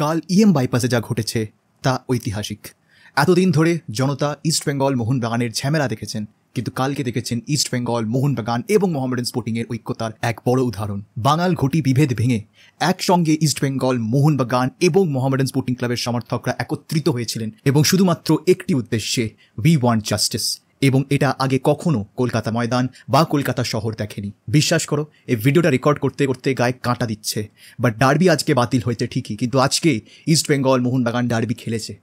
কাল বাইপাসে যা ঘটেছে তা ঐতিহাসিক। এতদিন ধরে জনতা ইস্টবেঙ্গল মোহনবাগানের ঝামেলা দেখেছেন, কিন্তু কালকে দেখেছেন ইস্টবেঙ্গল মোহনবাগান এবং মোহামেডান স্পোর্টিংয়ের ঐক্যতার এক বড় উদাহরণ। বাঙাল ঘটি বিভেদ ভেঙে একসঙ্গে ইস্টবেঙ্গল মোহনবাগান এবং মোহামেডান স্পোর্টিং ক্লাবের সমর্থকরা একত্রিত হয়েছিলেন এবং শুধুমাত্র একটি উদ্দেশ্যে, উই ওয়ান্ট জাস্টিস। এবং এটা আগে কখনো কলকাতা ময়দান বা কলকাতা শহর দেখেনি। বিশ্বাস করো, এই ভিডিওটা রেকর্ড করতে করতে গায়ে কাঁটা দিচ্ছে। বাট ডার্বি আজকে বাতিল হয়েছে ঠিকই, কিন্তু আজকে ইস্টবেঙ্গল মোহনবাগান ডার্বি খেলেছে,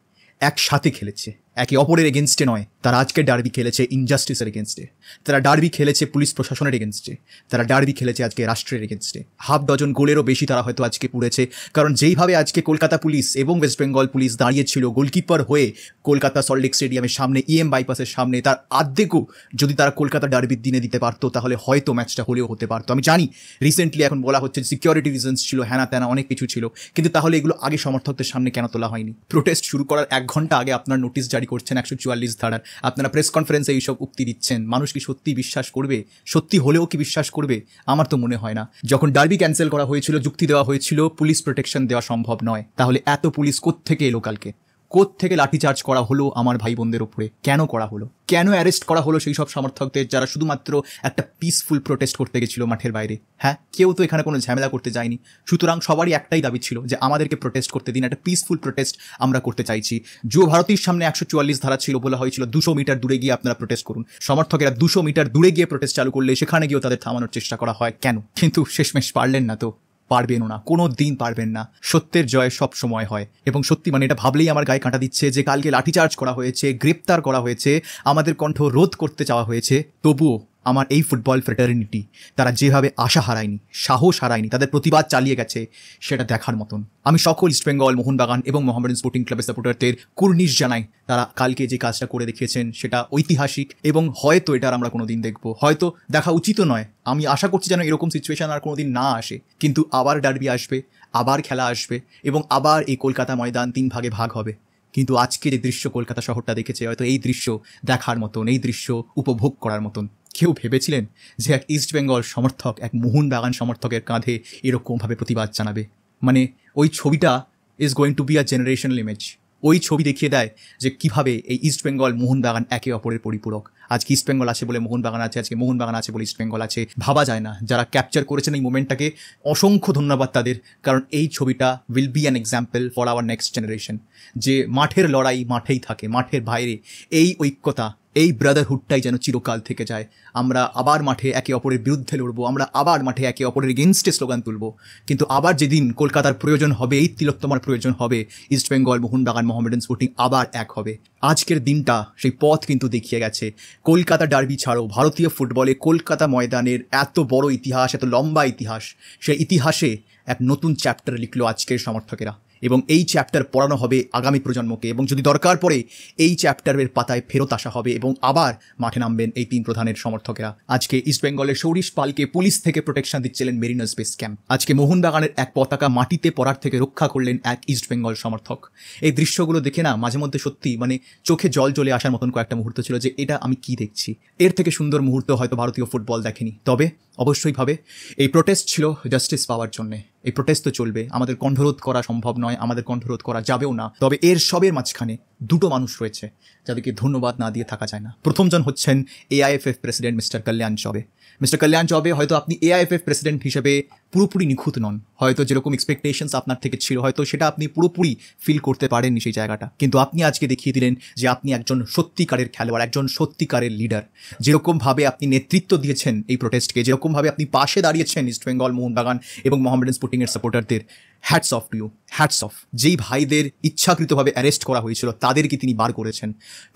একসাথে খেলেছে, একে অপরের এগেনস্টে নয়। তারা আজকে ডার্বি খেলেছে ইনজাস্টিসের এগেনস্টে, তারা ডার্বি খেলেছে পুলিশ প্রশাসনের এগেনস্টে, তারা ডার্বি খেলেছে আজকে রাষ্ট্রের এগেনস্টে। হাফ ডজন গোলেরও বেশি তারা হয়তো আজকে পুড়েছে, কারণ যেইভাবে আজকে কলকাতা পুলিশ এবং ওয়েস্ট বেঙ্গল পুলিশ দাঁড়িয়েছিল গোলকিপার হয়ে কলকাতা সল্টলেক স্টেডিয়ামের সামনে, বাইপাসের সামনে, তার আর্ধেকও যদি তারা কলকাতা ডার্বির দিনে দিতে পারতো তাহলে হয়তো ম্যাচটা হলেও হতে পারতো। আমি জানি রিসেন্টলি এখন বলা হচ্ছে সিকিউরিটি রিজনস ছিল, হ্যানা ত্যানা অনেক কিছু ছিল, কিন্তু তাহলে এগুলো আগে সমর্থকদের সামনে কেন তোলা হয়নি? প্রোটেস্ট শুরু করার 1 ঘন্টা আগে আপনার নোটিশ জারি করছেন 144 ধারার, আপনারা প্রেস কনফারেন্সে এইসব উক্তি দিচ্ছেন। মানুষ কি সত্যি বিশ্বাস করবে? সত্যি হলেও কি বিশ্বাস করবে? আমার তো মনে হয় না। যখন ডার্বি ক্যান্সেল করা হয়েছিল, যুক্তি দেওয়া হয়েছিল পুলিশ প্রোটেকশন দেওয়া সম্ভব নয়, তাহলে এত পুলিশ কোত্থেকে এলো? কালকে কোত্থেকে লাঠিচার্জ করা হলো আমার ভাই বোনদের উপরে? কেন করা হলো? কেন অ্যারেস্ট করা হলো সেই সব সমর্থকদের যারা শুধুমাত্র একটা পিসফুল প্রোটেস্ট করতে গেছিল মাঠের বাইরে? হ্যাঁ, কেউ তো এখানে কোনো ঝামেলা করতে যায়নি। সুতরাং সবারই একটাই দাবি ছিল যে আমাদেরকে প্রোটেস্ট করতে দিন, একটা পিসফুল প্রোটেস্ট আমরা করতে চাইছি। যুব ভারতীর সামনে 144 ধারা ছিল, বলা হয়েছিল 200 মিটার দূরে গিয়ে আপনারা প্রোটেস্ট করুন। সমর্থকেরা 200 মিটার দূরে গিয়ে প্রোটেস্ট চালু করলে সেখানে গিয়েও তাদের থামানোর চেষ্টা করা হয় কেন? কিন্তু শেষমেশ পারলেন না, তো পারবেনও না, কোনো দিন পারবেন না। সত্যের জয় সব সময় হয়, এবং সত্যি মানে এটা ভাবলেই আমার গায়ে কাঁটা দিচ্ছে যে কালকে লাঠিচার্জ করা হয়েছে, গ্রেপ্তার করা হয়েছে, আমাদের কণ্ঠ রোধ করতে চাওয়া হয়েছে, তবুও আমার এই ফুটবল ফ্রেটার্নিটি তারা যেভাবে আশা হারায়নি, সাহস হারায়নি, তাদের প্রতিবাদ চালিয়ে গেছে, সেটা দেখার মতন। আমি সকল ইস্টবেঙ্গল মোহনবাগান এবং মোহামেডান স্পোর্টিং ক্লাবের সাপোর্টারদের কুর্নিশ জানাই। তারা কালকে যে কাজটা করে দেখিয়েছেন সেটা ঐতিহাসিক, এবং হয়তো এটার আমরা কোনোদিন দেখবো, হয়তো দেখা উচিত নয়। আমি আশা করছি যেন এরকম সিচুয়েশন আর কোনোদিন না আসে, কিন্তু আবার ডার্বি আসবে, আবার খেলা আসবে, এবং আবার এই কলকাতা ময়দান 3 ভাগে ভাগ হবে। কিন্তু আজকে যে দৃশ্য কলকাতা শহরটা দেখেছে, হয়তো এই দৃশ্য দেখার মতন, এই দৃশ্য উপভোগ করার মতন। কেউ ভেবেছিলেন যে এক ইস্টবেঙ্গল সমর্থক এক মোহনবাগান সমর্থকের কাঁধে এরকমভাবে প্রতিবাদ জানাবে? মানে ওই ছবিটা is going to be a generational image. ওই ছবি দেখিয়ে দেয় যে কিভাবে এই ইস্টবেঙ্গল মোহনবাগান একে অপরের পরিপূরক। আজকে ইস্টবেঙ্গল আছে বলে মোহনবাগান আছে, আজকে মোহনবাগান আছে বলে ইস্টবেঙ্গল আছে। ভাবা যায় না। যারা ক্যাপচার করেছেন এই মোমেন্টটাকে, অসংখ্য ধন্যবাদ তাদের, কারণ এই ছবিটা will be an example for our next generation, যে মাঠের লড়াই মাঠেই থাকে, মাঠের বাইরে এই ঐক্যতা, এই ব্রাদারহুডটাই যেন চিরকাল থেকে যায়। আমরা আবার মাঠে একে অপরের বিরুদ্ধে লড়বো, আমরা আবার মাঠে একে অপরের এগেনস্টে স্লোগান তুলব, কিন্তু আবার যেদিন কলকাতার প্রয়োজন হবে, এই তিলোত্তমার প্রয়োজন হবে, ইস্টবেঙ্গল মোহনবাগান মোহামেডান স্পোর্টিং আবার এক হবে। আজকের দিনটা সেই পথ কিন্তু দেখিয়ে গেছে। কলকাতা ডার্বি ছাড়াও ভারতীয় ফুটবলে কলকাতা ময়দানের এত বড় ইতিহাস, এত লম্বা ইতিহাস, সেই ইতিহাসে এক নতুন চ্যাপ্টার লিখলো আজকের সমর্থকেরা, এবং এই চ্যাপ্টার পড়ানো হবে আগামী প্রজন্মকে, এবং যদি দরকার পড়ে এই চ্যাপ্টারের পাতায় ফেরত আসা হবে, এবং আবার মাঠে নামবেন এই 3 প্রধানের সমর্থকেরা। আজকে ইস্টবেঙ্গলের সৌরিশ পালকে পুলিশ থেকে প্রোটেকশন দিচ্ছিলেন মেরিনার্স বেস ক্যাম্প। আজকে মোহনবাগানের এক পতাকা মাটিতে পড়ার থেকে রক্ষা করলেন এক ইস্টবেঙ্গল সমর্থক। এই দৃশ্যগুলো দেখে না মাঝে মধ্যে সত্যি মানে চোখে জল চলে আসার মতন কয়েকটা মুহূর্ত ছিল, যে এটা আমি কি দেখছি। এর থেকে সুন্দর মুহূর্ত হয়তো ভারতীয় ফুটবল দেখেনি। তবে অবশ্যই ভাবে এই প্রোটেস্ট ছিল জাস্টিস পাওয়ার জন্যে। এই প্রোটেস্ট তো চলবে, আমাদের কণ্ঠরোধ করা সম্ভব নয়, আমাদের কণ্ঠরোধ করা যাবেও না। তবে এর সবের মাঝখানে 2টো মানুষ রয়েছে যাদেরকে ধন্যবাদ না দিয়ে থাকা যায় না। প্রথমজন হচ্ছেন AIFF প্রেসিডেন্ট মিস্টার কল্যাণ চৌবে। মিস্টার কল্যাণ চৌবে, হয়তো আপনি AIFF প্রেসিডেন্ট হিসেবে পুরোপুরি নিখুঁত নন, হয়তো যেরকম এক্সপেকটেশনস আপনার থেকে ছিল হয়তো সেটা আপনি পুরোপুরি ফিল করতে পারেননি সেই জায়গাটা, কিন্তু আপনি আজকে দেখিয়ে দিলেন যে আপনি একজন সত্যিকারের খেলোয়াড়, একজন সত্যিকারের লিডার। যেরকমভাবে আপনি নেতৃত্ব দিয়েছেন এই প্রোটেস্টকে, যেরকমভাবে আপনি পাশে দাঁড়িয়েছেন ইস্টবেঙ্গল মোহনবাগান এবং মোহামেডান স্পোর্টিংয়ের সাপোর্টারদের, hats off to you, hats off. যেই ভাইদের ইচ্ছাকৃতভাবে অ্যারেস্ট করা হয়েছিল তাদেরকে তিনি বার করেছেন।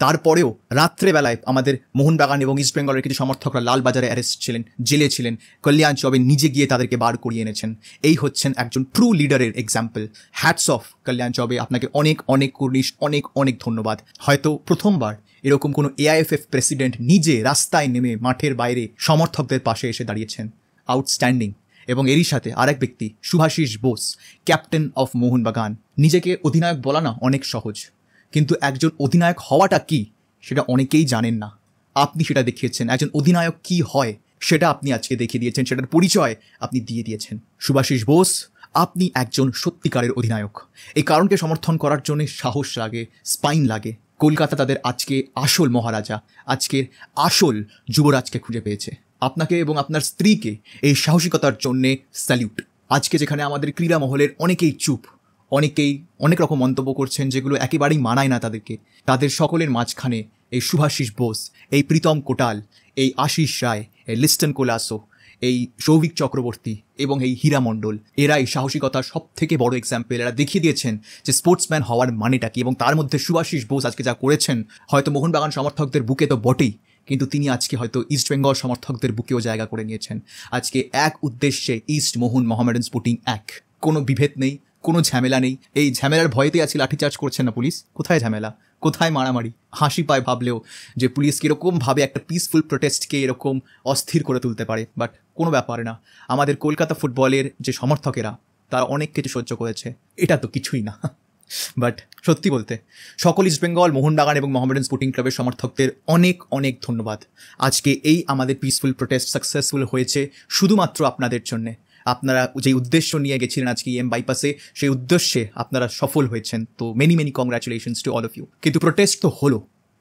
তারপরেও রাত্রেবেলায় আমাদের মোহনবাগান এবং ইস্টবেঙ্গলের কিছু সমর্থকরা লালবাজারে অ্যারেস্ট ছিলেন, জেলে ছিলেন, কল্যাণ চৌবে নিজে গিয়ে তাদেরকে বার করিয়ে এনেছেন। এই হচ্ছেন একজন ট্রু লিডারের এক্সাম্পল। হ্যাটস অফ কল্যাণ চৌবে, আপনাকে অনেক অনেক কুর্নিশ, অনেক অনেক ধন্যবাদ। হয়তো প্রথমবার এরকম কোনো AIFF প্রেসিডেন্ট নিজে রাস্তায় নেমে মাঠের বাইরে সমর্থকদের পাশে এসে দাঁড়িয়েছেন। আউটস্ট্যান্ডিং। এবং এরই সাথে আরেক ব্যক্তি শুভাশিস বোস, ক্যাপ্টেন অফ মোহনবাগান। নিজেকে অধিনায়ক বলা না অনেক সহজ, কিন্তু একজন অধিনায়ক হওয়াটা কি সেটা অনেকেই জানেন না। আপনি সেটা দেখিয়েছেন। একজন অধিনায়ক কি হয় সেটা আপনি আজকে দেখিয়ে দিয়েছেন, সেটার পরিচয় আপনি দিয়ে দিয়েছেন। শুভাশিস বোস, আপনি একজন সত্যিকারের অধিনায়ক। এই কারণকে সমর্থন করার জন্য সাহস লাগে, স্পাইন লাগে। কলকাতা তাদের আজকে আসল মহারাজা, আজকের আসল যুবরাজকে খুঁজে পেয়েছে। আপনাকে এবং আপনার স্ত্রীকে এই সাহসিকতার জন্যে স্যালিউট। আজকে যেখানে আমাদের ক্রীড়া মহলের অনেকেই চুপ, অনেকেই অনেক রকম মন্তব্য করছেন যেগুলো একেবারেই মানায় না তাদেরকে, তাদের সকলের মাঝখানে এই শুভাশিস বোস, এই প্রীতম কোটাল, এই আশিস রায়, এই লিস্টন কোলাসো, এই সৌভিক চক্রবর্তী এবং এই হীরা মণ্ডল, এরাই সাহসিকতার সব থেকে বড় এক্সাম্পল। এরা দেখিয়ে দিয়েছেন যে স্পোর্টসম্যান হওয়ার মানেটা কি, এবং তার মধ্যে শুভাশিস বোস আজকে যা করেছেন, হয়তো মোহনবাগান সমর্থকদের বুকে তো বটেই, কিন্তু তিনি আজকে হয়তো ইস্ট বেঙ্গল সমর্থকদের বুকেও জায়গা করে নিয়েছেন। আজকে এক উদ্দেশ্যে ইস্ট মোহন মোহামেডান স্পোর্টিং এক, কোনো বিভেদ নেই, কোনো ঝামেলা নেই। এই ঝামেলার ভয়েতেই আজকে লাঠিচার্জ করছেন না পুলিশ। কোথায় ঝামেলা, কোথায় মারামারি? হাসি পায় ভাবলেও যে পুলিশ কীরকমভাবে একটা পিসফুল প্রোটেস্টকে এরকম অস্থির করে তুলতে পারে। বাট কোনো ব্যাপার না, আমাদের কলকাতা ফুটবলের যে সমর্থকেরা তারা অনেক কিছু সহ্য করেছে, এটা তো কিছুই না। বাট সত্যি বলতে সকল ইস্টবেঙ্গল, মোহনবাগান এবং মোহামেডান স্পোর্টিং ক্লাবের সমর্থকদের অনেক অনেক ধন্যবাদ। আজকে এই আমাদের পিসফুল প্রোটেস্ট সাকসেসফুল হয়েছে শুধুমাত্র আপনাদের জন্যে। আপনারা যে উদ্দেশ্য নিয়ে গেছিলেন আজকে EM বাইপাসে, সেই উদ্দেশ্যে আপনারা সফল হয়েছেন। তো many many congratulations to all of you. কিন্তু প্রোটেস্ট তো হলো,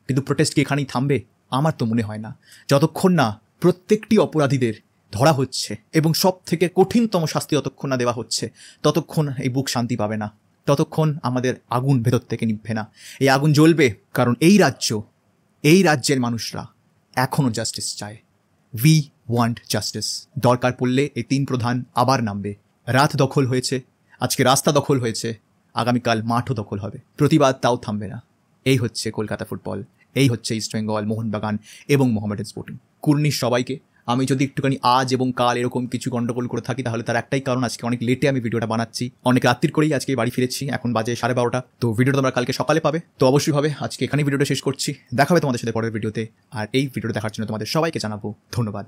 কিন্তু প্রোটেস্ট কি এখানেই থামবে? আমার তো মনে হয় না। যতক্ষণ না প্রত্যেকটি অপরাধীদের ধরা হচ্ছে এবং সব থেকে কঠিনতম শাস্তি যতক্ষণ না দেওয়া হচ্ছে, ততক্ষণ এই বুক শান্তি পাবে না, ততক্ষণ আমাদের আগুন ভেতর থেকে নিভবে না। এই আগুন জ্বলবে, কারণ এই রাজ্যের মানুষরা এখনও জাস্টিস চায়। We want justice. দরকার পড়লে এই 3 প্রধান আবার নামবে। রাত দখল হয়েছে, আজকে রাস্তা দখল হয়েছে, আগামীকাল মাঠও দখল হবে। প্রতিবাদ তাও থামবে না। এই হচ্ছে কলকাতা ফুটবল, এই হচ্ছে ইস্টবেঙ্গল, মোহনবাগান এবং মোহামেডান স্পোর্টিং। কুর্নিশ সবাইকে। আমি যদি একটুখানি আজ এবং কাল এরকম কিছু গন্ডগোল করে থাকি, তাহলে তার একটাই কারণ, আজকে অনেক লেটে আমি ভিডিওটা বানাচ্ছি, অনেক রাত্রির করেই আজকে বাড়ি ফিরেছি, এখন বাজে 12:30। তো ভিডিওটা তোমরা কালকে সকালে পাবে, তো অবশ্যই হবে। আজকে এখানেই ভিডিওটা শেষ করছি, দেখা হবে তোমাদের সাথে পরের ভিডিওতে। আর এই ভিডিওটা দেখার জন্য তোমাদের সবাইকে জানাবো ধন্যবাদ।